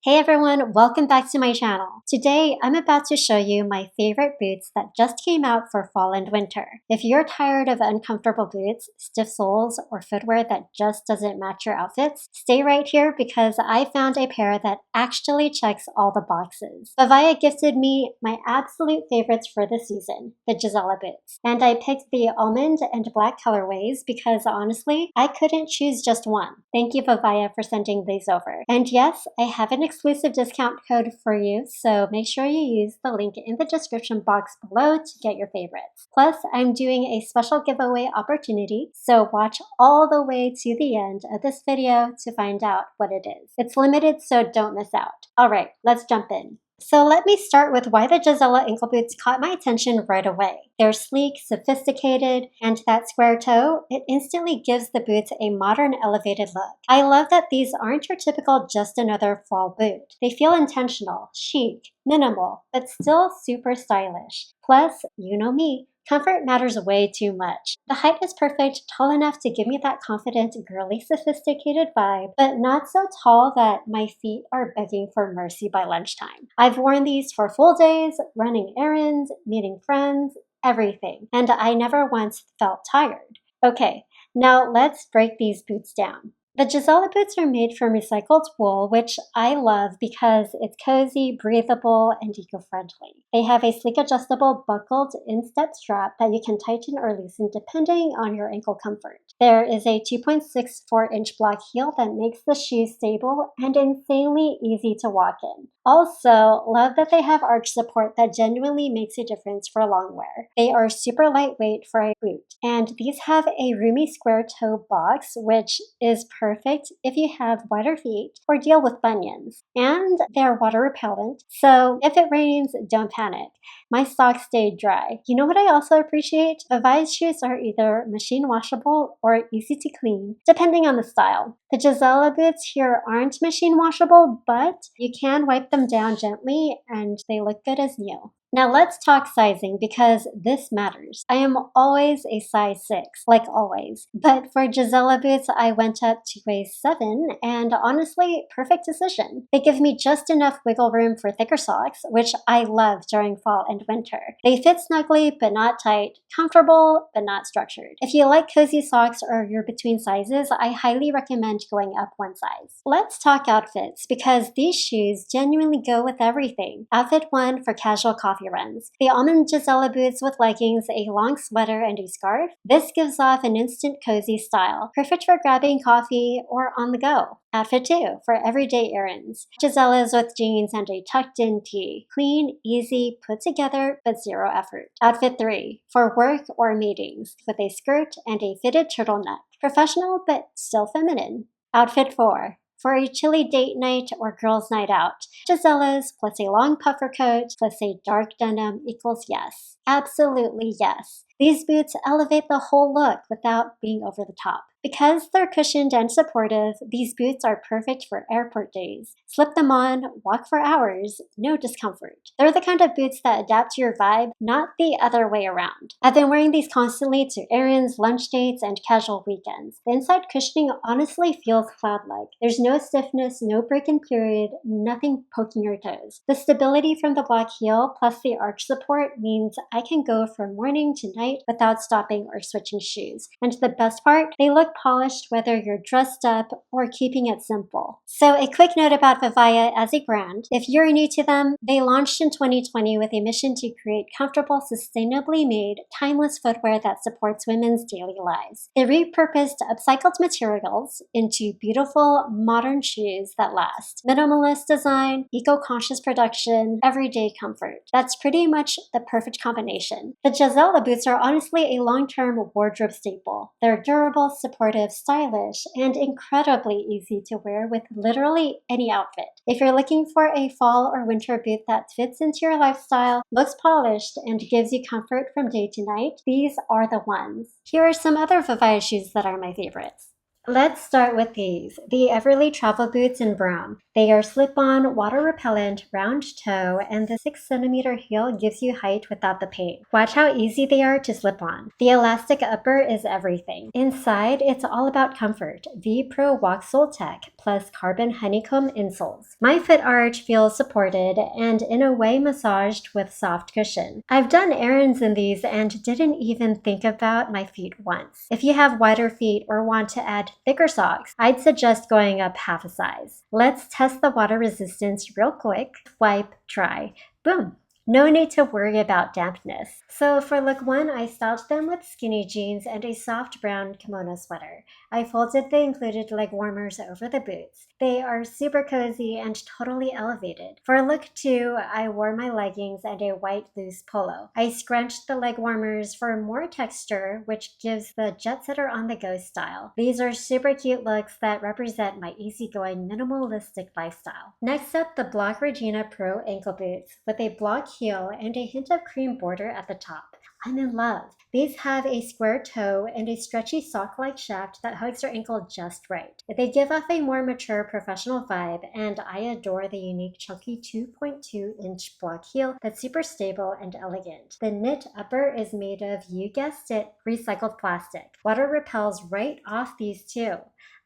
Hey everyone, welcome back to my channel. Today, I'm about to show you my favorite boots that just came out for fall and winter. If you're tired of uncomfortable boots, stiff soles, or footwear that just doesn't match your outfits, stay right here because I found a pair that actually checks all the boxes. VIVAIA gifted me my absolute favorites for the season, the Gisella boots. And I picked the Almond and Black colorways because honestly, I couldn't choose just one. Thank you VIVAIA for sending these over. And yes, I have an exclusive discount code for you, so make sure you use the link in the description box below to get your favorites. Plus, I'm doing a special giveaway opportunity, so watch all the way to the end of this video to find out what it is. It's limited, so don't miss out. Alright, let's jump in. So let me start with why the Gisella ankle boots caught my attention right away. They're sleek, sophisticated, and that square toe, it instantly gives the boots a modern, elevated look. I love that these aren't your typical just another fall boot. They feel intentional, chic, minimal, but still super stylish. Plus, you know me, comfort matters way too much. The height is perfect, tall enough to give me that confident, girly, sophisticated vibe, but not so tall that my feet are begging for mercy by lunchtime. I've worn these for full days, running errands, meeting friends, everything, and I never once felt tired. Okay, now let's break these boots down. The Gisella boots are made from recycled wool, which I love because it's cozy, breathable, and eco-friendly. They have a sleek adjustable buckled instep strap that you can tighten or loosen depending on your ankle comfort. There is a 2.64-inch block heel that makes the shoe stable and insanely easy to walk in. Also, love that they have arch support that genuinely makes a difference for long wear. They are super lightweight for a boot, and these have a roomy square toe box, which is perfect if you have wider feet or deal with bunions. And they're water repellent, so if it rains, don't panic. My socks stayed dry. You know what I also appreciate? VIVAIA's shoes are either machine washable or easy to clean, depending on the style. The Gisella boots here aren't machine washable, but you can wipe them down gently and they look good as new. Now let's talk sizing because this matters. I am always a size 6, like always. But for Gisella boots, I went up to a 7 and honestly, perfect decision. They give me just enough wiggle room for thicker socks, which I love during fall and winter. They fit snugly but not tight, comfortable but not structured. If you like cozy socks or you're between sizes, I highly recommend going up one size. Let's talk outfits because these shoes genuinely go with everything. Outfit 1 for casual coffee runs. The Almond Gisella boots with leggings, a long sweater, and a scarf. This gives off an instant cozy style, perfect for grabbing coffee or on the go. Outfit 2 for everyday errands. Gisellas with jeans and a tucked-in tee. Clean, easy, put together, but zero effort. Outfit 3 for work or meetings with a skirt and a fitted turtleneck. Professional but still feminine. Outfit 4 for a chilly date night or girls' night out. Gisellas plus a long puffer coat plus a dark denim equals yes. Absolutely yes. These boots elevate the whole look without being over the top. Because they're cushioned and supportive, these boots are perfect for airport days. Slip them on, walk for hours, no discomfort. They're the kind of boots that adapt to your vibe, not the other way around. I've been wearing these constantly to errands, lunch dates, and casual weekends. The inside cushioning honestly feels cloud-like. There's no stiffness, no break-in period, nothing poking your toes. The stability from the block heel plus the arch support means I can go from morning to night without stopping or switching shoes. And the best part, they look polished whether you're dressed up or keeping it simple. So a quick note about VIVAIA as a brand. If you're new to them, they launched in 2020 with a mission to create comfortable, sustainably made, timeless footwear that supports women's daily lives. They repurposed upcycled materials into beautiful, modern shoes that last. Minimalist design, eco-conscious production, everyday comfort. That's pretty much the perfect combination. The Gisella boots are honestly a long-term wardrobe staple. They're durable, supportive, stylish, and incredibly easy to wear with literally any outfit. If you're looking for a fall or winter boot that fits into your lifestyle, looks polished, and gives you comfort from day to night, these are the ones. Here are some other VIVAIA shoes that are my favorites. Let's start with these, the Everly travel boots in brown. They are slip-on, water-repellent, round toe, and the 6 cm heel gives you height without the pain. Watch how easy they are to slip on. The elastic upper is everything. Inside, it's all about comfort. V-Pro Walk Sole Tech plus carbon honeycomb insoles. My foot arch feels supported and in a way massaged with soft cushion. I've done errands in these and didn't even think about my feet once. If you have wider feet or want to add thicker socks, I'd suggest going up half a size. Let's test the water resistance real quick. Wipe, dry. Boom! No need to worry about dampness. So for look 1, I styled them with skinny jeans and a soft brown kimono sweater. I folded the included leg warmers over the boots. They are super cozy and totally elevated. For look 2, I wore my leggings and a white loose polo. I scrunched the leg warmers for more texture, which gives the jet setter on the go style. These are super cute looks that represent my easygoing minimalistic lifestyle. Next up, the Block Regina Pro ankle boots with a block heel and a hint of cream border at the top. I'm in love. These have a square toe and a stretchy sock-like shaft that hugs your ankle just right. They give off a more mature professional vibe, and I adore the unique chunky 2.2-inch block heel that's super stable and elegant. The knit upper is made of, you guessed it, recycled plastic. Water repels right off these too.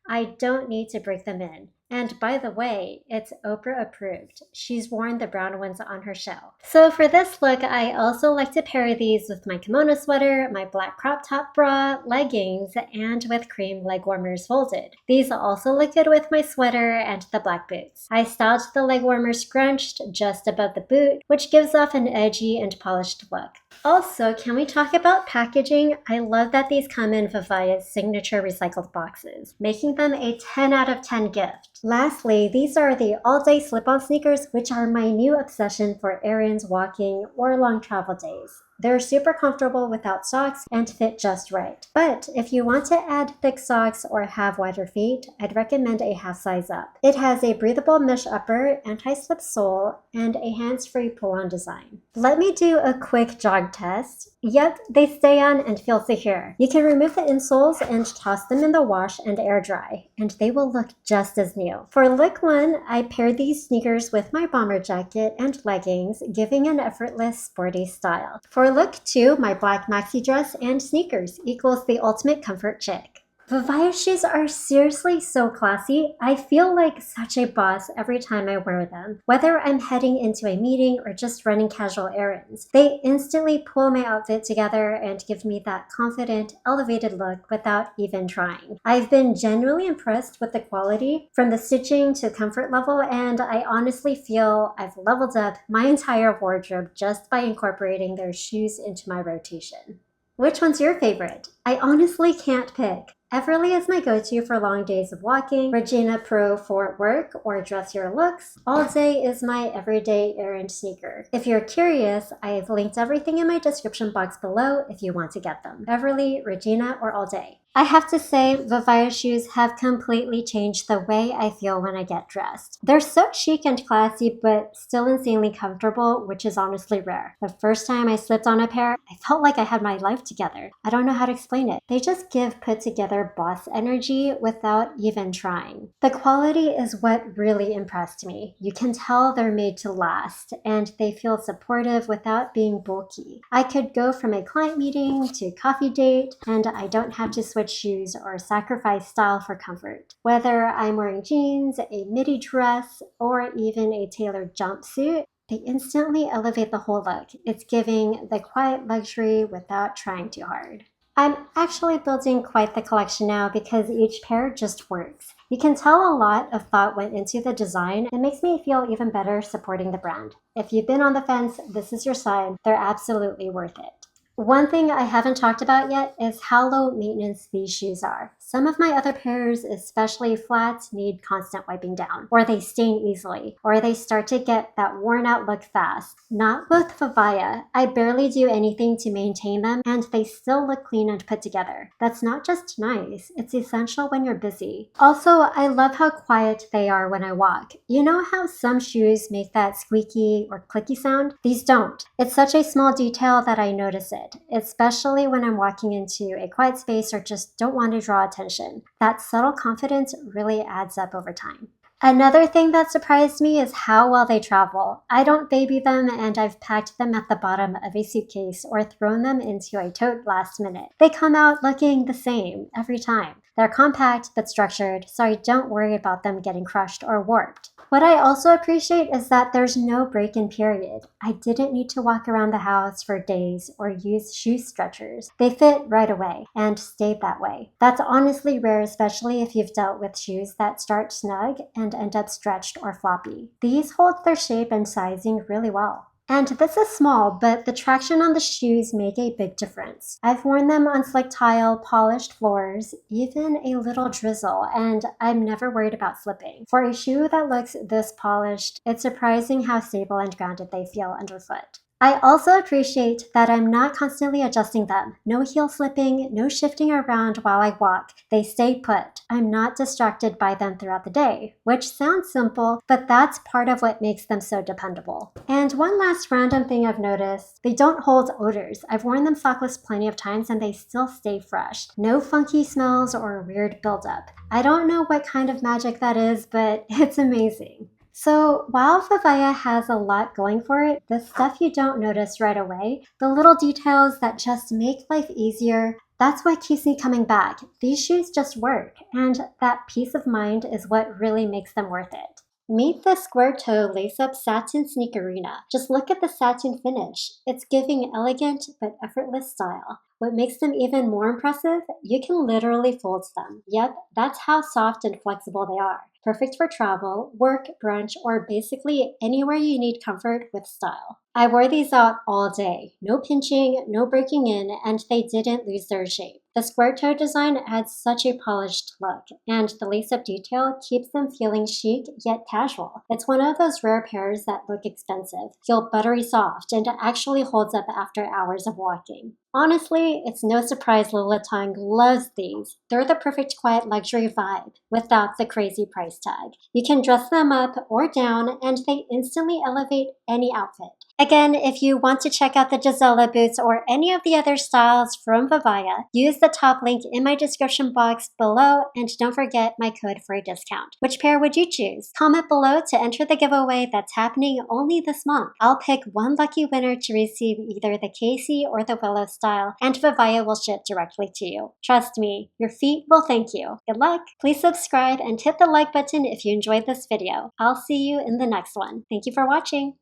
I don't need to break them in. And by the way, it's Oprah approved. She's worn the brown ones on her show. So for this look, I also like to pair these with my kimono sweater, my black crop top bra, leggings, and with cream leg warmers folded. These also look good with my sweater and the black boots. I styled the leg warmers scrunched just above the boot, which gives off an edgy and polished look. Also, can we talk about packaging? I love that these come in VIVAIA's signature recycled boxes, making them a 10 out of 10 gift. Lastly, these are the AllDay slip-on sneakers, which are my new obsession for errands, walking, or long travel days. They're super comfortable without socks and fit just right. But if you want to add thick socks or have wider feet, I'd recommend a half size up. It has a breathable mesh upper, anti-slip sole, and a hands-free pull-on design. Let me do a quick jog test. Yep, they stay on and feel secure. You can remove the insoles and toss them in the wash and air dry, and they will look just as new. For look 1, I paired these sneakers with my bomber jacket and leggings, giving an effortless, sporty style. For look 2, my black maxi dress and sneakers equals the ultimate comfort chick. VIVAIA shoes are seriously so classy. I feel like such a boss every time I wear them. Whether I'm heading into a meeting or just running casual errands, they instantly pull my outfit together and give me that confident, elevated look without even trying. I've been genuinely impressed with the quality, from the stitching to comfort level, and I honestly feel I've leveled up my entire wardrobe just by incorporating their shoes into my rotation. Which one's your favorite? I honestly can't pick. Everly is my go-to for long days of walking, Regina Pro for work or dressier looks. AllDay is my everyday errand sneaker. If you're curious, I've linked everything in my description box below if you want to get them. Everly, Regina, or AllDay. I have to say, VIVAIA shoes have completely changed the way I feel when I get dressed. They're so chic and classy, but still insanely comfortable, which is honestly rare. The first time I slipped on a pair, I felt like I had my life together. I don't know how to explain it. They just give put together boss energy without even trying. The quality is what really impressed me. You can tell they're made to last, and they feel supportive without being bulky. I could go from a client meeting to coffee date, and I don't have to switch shoes or sacrifice style for comfort. Whether I'm wearing jeans, a midi dress, or even a tailored jumpsuit, they instantly elevate the whole look. It's giving the quiet luxury without trying too hard. I'm actually building quite the collection now because each pair just works. You can tell a lot of thought went into the design. It makes me feel even better supporting the brand. If you've been on the fence, this is your sign. They're absolutely worth it. One thing I haven't talked about yet is how low maintenance these shoes are. Some of my other pairs, especially flats, need constant wiping down, or they stain easily, or they start to get that worn out look fast. Not with VIVAIA. I barely do anything to maintain them, and they still look clean and put together. That's not just nice, it's essential when you're busy. Also, I love how quiet they are when I walk. You know how some shoes make that squeaky or clicky sound? These don't. It's such a small detail that I notice it, especially when I'm walking into a quiet space or just don't want to draw attention attention. That subtle confidence really adds up over time. Another thing that surprised me is how well they travel. I don't baby them, and I've packed them at the bottom of a suitcase or thrown them into a tote last minute. They come out looking the same every time. They're compact but structured, so I don't worry about them getting crushed or warped. What I also appreciate is that there's no break-in period. I didn't need to walk around the house for days or use shoe stretchers. They fit right away and stayed that way. That's honestly rare, especially if you've dealt with shoes that start snug and end up stretched or floppy. These hold their shape and sizing really well. And this is small, but the traction on the shoes make a big difference. I've worn them on slick tile, polished floors, even a little drizzle, and I'm never worried about slipping. For a shoe that looks this polished, it's surprising how stable and grounded they feel underfoot. I also appreciate that I'm not constantly adjusting them. No heel slipping, no shifting around while I walk. They stay put. I'm not distracted by them throughout the day, which sounds simple, but that's part of what makes them so dependable. And one last random thing I've noticed, they don't hold odors. I've worn them sockless plenty of times and they still stay fresh. No funky smells or weird buildup. I don't know what kind of magic that is, but it's amazing. So while VIVAIA has a lot going for it, the stuff you don't notice right away, the little details that just make life easier, that's what keeps me coming back. These shoes just work, and that peace of mind is what really makes them worth it. Meet the square toe lace-up satin Sneakerina. Just look at the satin finish. It's giving elegant but effortless style. What makes them even more impressive? You can literally fold them. Yep, that's how soft and flexible they are. Perfect for travel, work, brunch, or basically anywhere you need comfort with style. I wore these out all day. No pinching, no breaking in, and they didn't lose their shape. The square toe design adds such a polished look, and the lace-up detail keeps them feeling chic yet casual. It's one of those rare pairs that look expensive, feel buttery soft, and actually holds up after hours of walking. Honestly, it's no surprise Lola Tung loves these. They're the perfect quiet luxury vibe without the crazy price tag. You can dress them up or down and they instantly elevate any outfit. Again, if you want to check out the Gisella boots or any of the other styles from VIVAIA, use the top link in my description box below and don't forget my code for a discount. Which pair would you choose? Comment below to enter the giveaway that's happening only this month. I'll pick one lucky winner to receive either the Casey or the Willow style, and VIVAIA will ship directly to you. Trust me, your feet will thank you. Good luck! Please subscribe and hit the like button if you enjoyed this video. I'll see you in the next one. Thank you for watching.